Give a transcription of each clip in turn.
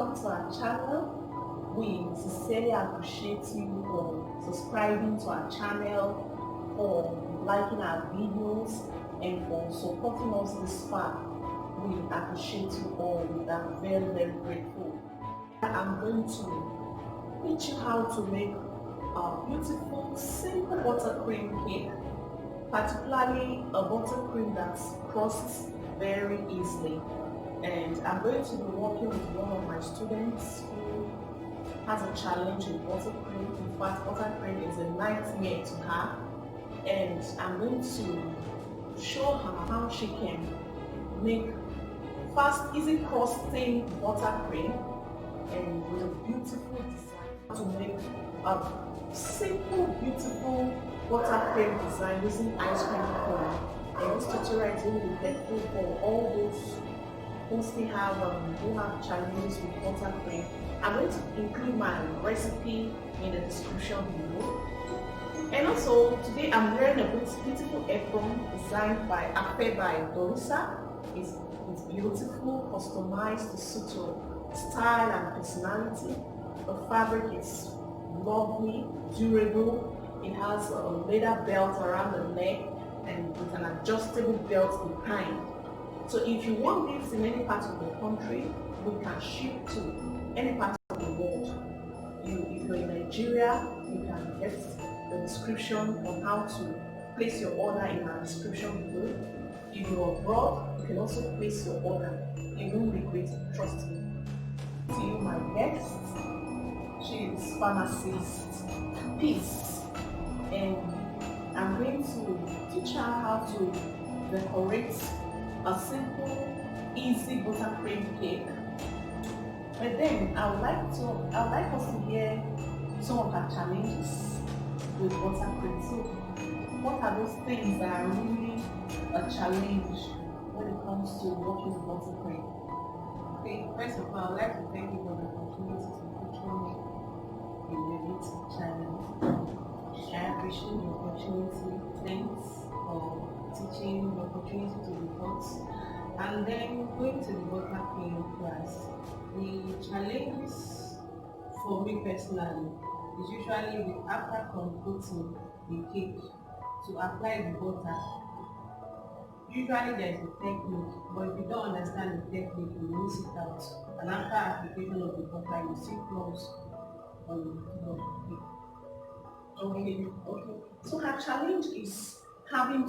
welcome to our channel. We sincerely appreciate you for subscribing to our channel, for liking our videos, and for supporting us this far. We appreciate you all. We are very, very grateful. I'm going to teach you how to make a beautiful, simple buttercream cake, particularly a buttercream that crusts very easily. And I'm going to be working with one of my students who has a challenge with buttercream. In fact, buttercream is a nightmare to her. And I'm going to show her how she can make fast, easy crusting buttercream and with a beautiful design. To make a simple, beautiful buttercream design using ice cream cone. And this tutorial is going to be helpful for all those who have challenges with buttercream. I'm going to include my recipe in the description below. And also today I'm wearing a beautiful apron designed by DORISA. It's beautiful, customized to suit your style and personality. The fabric is lovely, durable. It has a leather belt around the neck and with an adjustable belt behind. So if you want this in any part of the country, we can ship to any part of the world. If you're in Nigeria, you can get the description on how to place your order in our description below. If you're abroad, you can also place your order. You won't regret it, trust me. To you, my guest. She is pharmacist Peace, and I'm going to teach her how to decorate a simple, easy buttercream cake. But then I would like us to hear some of her challenges with buttercream. So, what are those things that are really a challenge when it comes to working with buttercream? Okay, first of all, I'd like to thank you for the opportunity to feature me in your YouTube channel. I appreciate the opportunity. Thanks for teaching the opportunity to be taught. And then going to the buttercream class, the challenges for me personally is usually after computing the cake to apply the butter. Usually there is a technique, but if you don't understand the technique, you miss it out. And after application of the butter, you see crumbs on the cake. Okay. So her challenge is having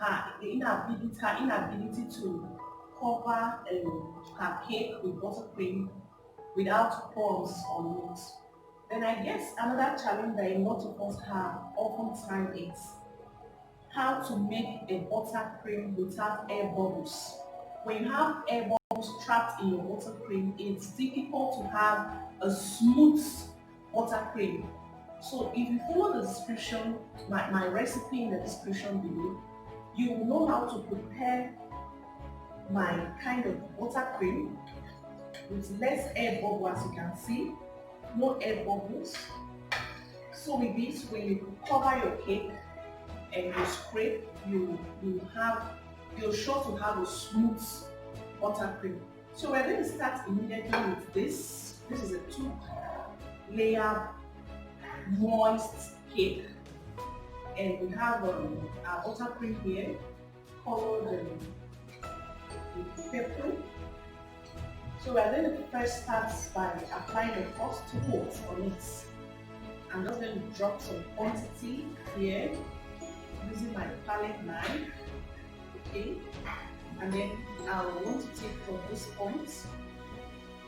her inability to cover her cake with buttercream without crumbs on it. Then I guess another challenge that a lot of us have oftentimes is how to make a buttercream without air bubbles. When you have air bubbles trapped in your buttercream, it's difficult to have a smooth buttercream. So if you follow the description, my recipe in the description below, you will know how to prepare my kind of buttercream with less air bubble, as you can see, no air bubbles. So with this, when you cover your cake and you scrape, you're sure to have a smooth buttercream. So we're going to start immediately with this. This is a 2-layer moist cake, and we have our buttercream here colored with purple. So we're going to first start by applying the first 2 coats on it. I'm just going to drop some quantity here using my palette knife, okay, and then I want to take from this point,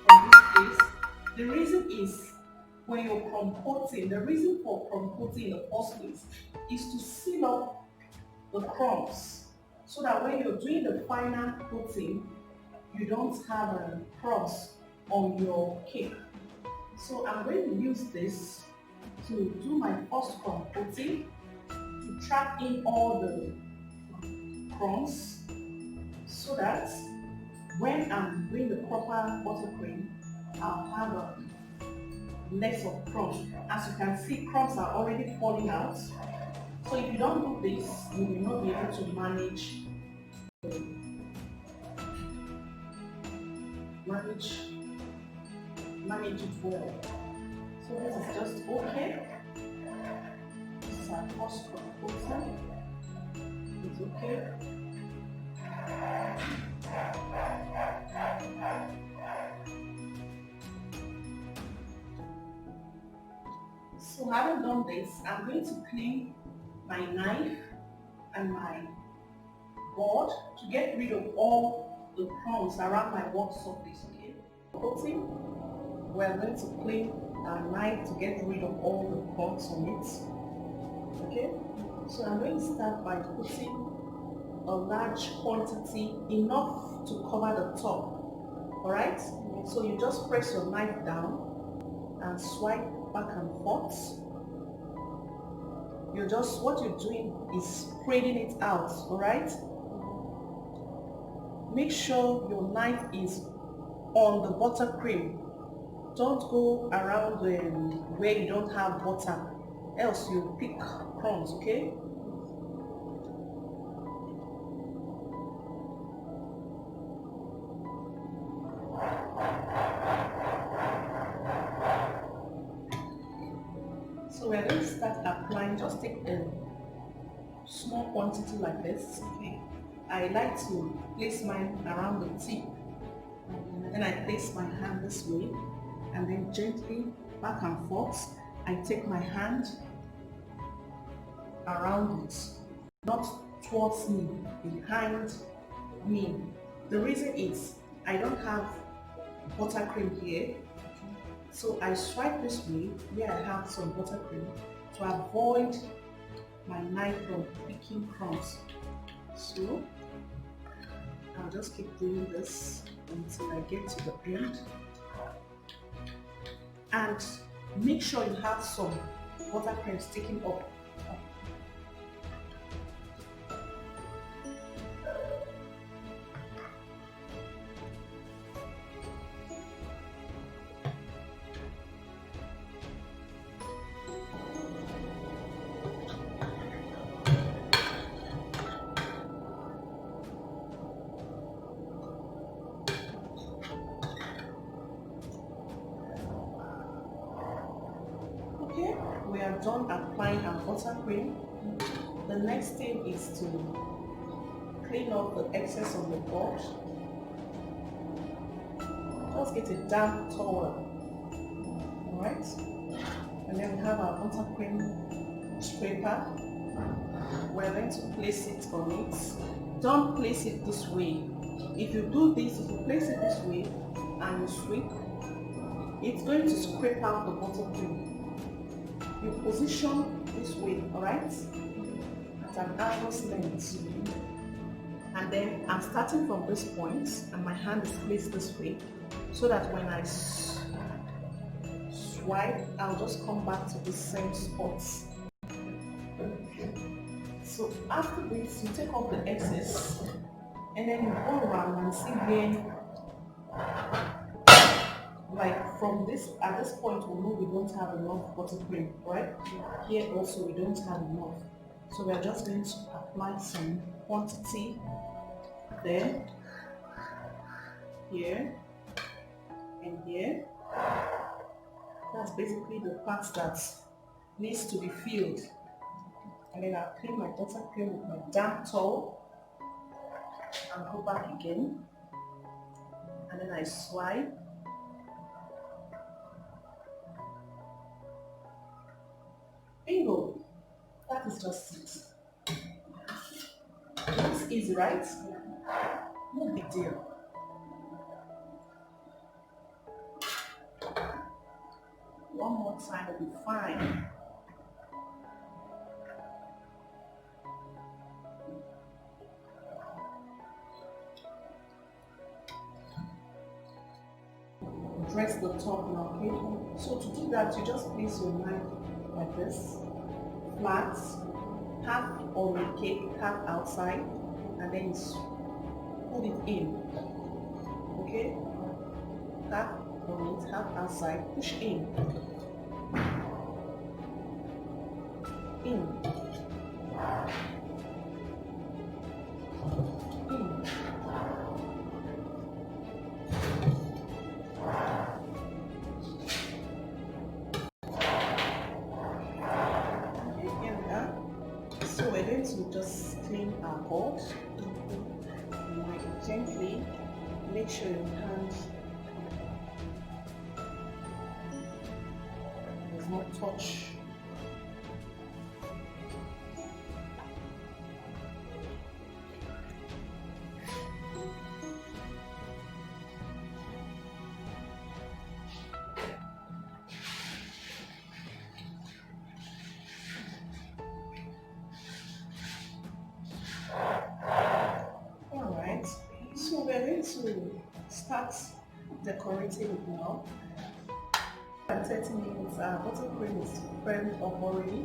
from this place. The reason is when you're compoting, the reason for compoting in the first place is to seal up the crumbs so that when you're doing the final coating, you don't have crumbs on your cake. So I'm going to use this to do my first compoting, to trap in all the crumbs so that when I'm doing the proper buttercream, I'll have less of crumbs. As you can see, crumbs are already falling out. So if you don't do this, you will not be able to manage manage it well. So this is just okay. This is our first proposal. It's okay. So having done this, I'm going to clean my knife and my board to get rid of all the crumbs around my work surface, okay? Coating, we're going to clean our knife to get rid of all the crumbs on it, okay? So I'm going to start by putting a large quantity, enough to cover the top, alright? So you just press your knife down and swipe back and forth. What you're doing is spreading it out, alright? Make sure your knife is on the buttercream. Don't go around where you don't have butter, else you'll pick crumbs, okay? So we're going to start applying. Just take a small quantity like this. Okay. I like to place mine around the tip. Then I place my hand this way, and then gently back and forth. I take my hand around it, not towards me, behind me. The reason is I don't have buttercream here. So I swipe this way where I have some buttercream to avoid my knife from picking crumbs. So I'll just keep doing this until I get to the end. And make sure you have some buttercream sticking up. Okay, we are done applying our buttercream. The next thing is to clean off the excess on the board. Just get a damp towel, alright? And then we have our buttercream scraper. We're going to place it on it. Don't place it this way. If you do this, if you place it this way and you sweep, it's going to scrape out the buttercream. You position this way, alright? At an arm's length. And then I'm starting from this point and my hand is placed this way so that when I swipe, I'll just come back to the same spot. So after this, you take off the excess and then you go around and see where, like from this, at this point we know we don't have enough buttercream, right? Here also we don't have enough. So we are just going to apply some quantity there, here, and here. That's basically the part that needs to be filled. And then I'll clean my buttercream with my damp towel and go back again. And then I swipe. Bingo! That is just it. It's easy, right? No big deal. One more time will be fine. Dress the top now, okay? So to do that, you just place your knife like this, flat, half on the cake, half outside, and then put it in, okay? Half on it, half outside, push in, in, going to just clean our board. Gently make sure your hand does not touch. So we're going to start decorating it now. At 30 minutes, our buttercream is firmed up already,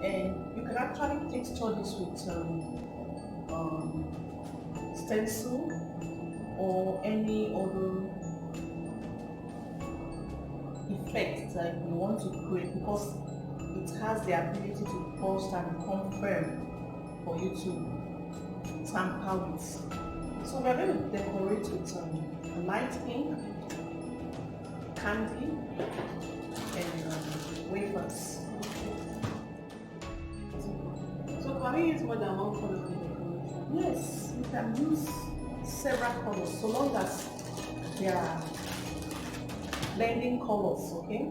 and you can actually texture this with stencil or any other effect that you want to create, because it has the ability to burst and become firm for you to tamper with. So we're going to decorate with light pink, candy, and wafers. So can we use more than one color for decoration? Yes, you can use several colors so long as they are blending colors, okay?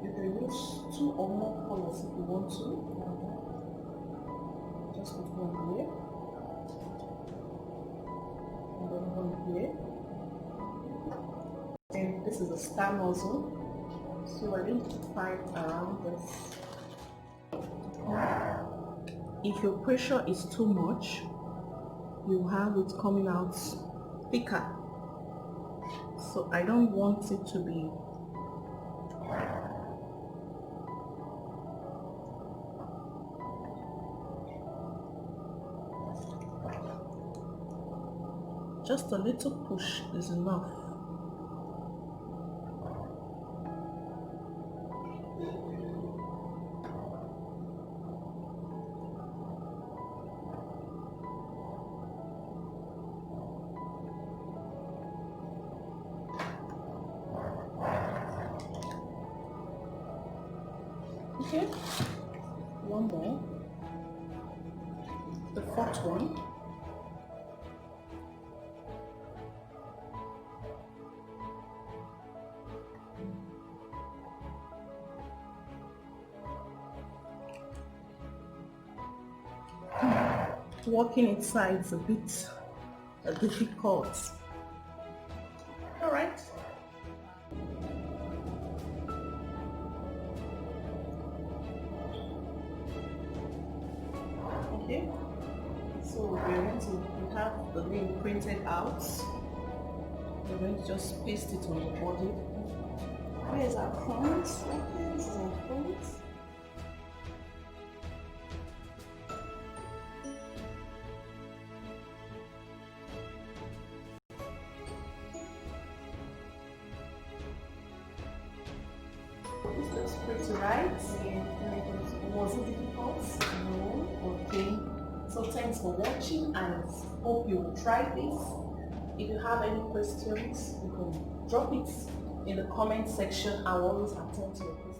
You can use 2 or more colors if you want to. Just put one here. And then one here. And this is a star nozzle. So we're going to find around this. If your pressure is too much, you have it coming out thicker. So I don't want it to be just a little push is enough. Okay, one more, the 4th one. Working inside is a bit difficult. All right. Okay. So we're going to have the name printed out. We're going to just paste it on the body. Where is our front? Okay, this is our front. This looks pretty right. Was it difficult? No. Okay. So thanks for watching and hope you will try this. If you have any questions, you can drop it in the comment section. I will always attend to your questions.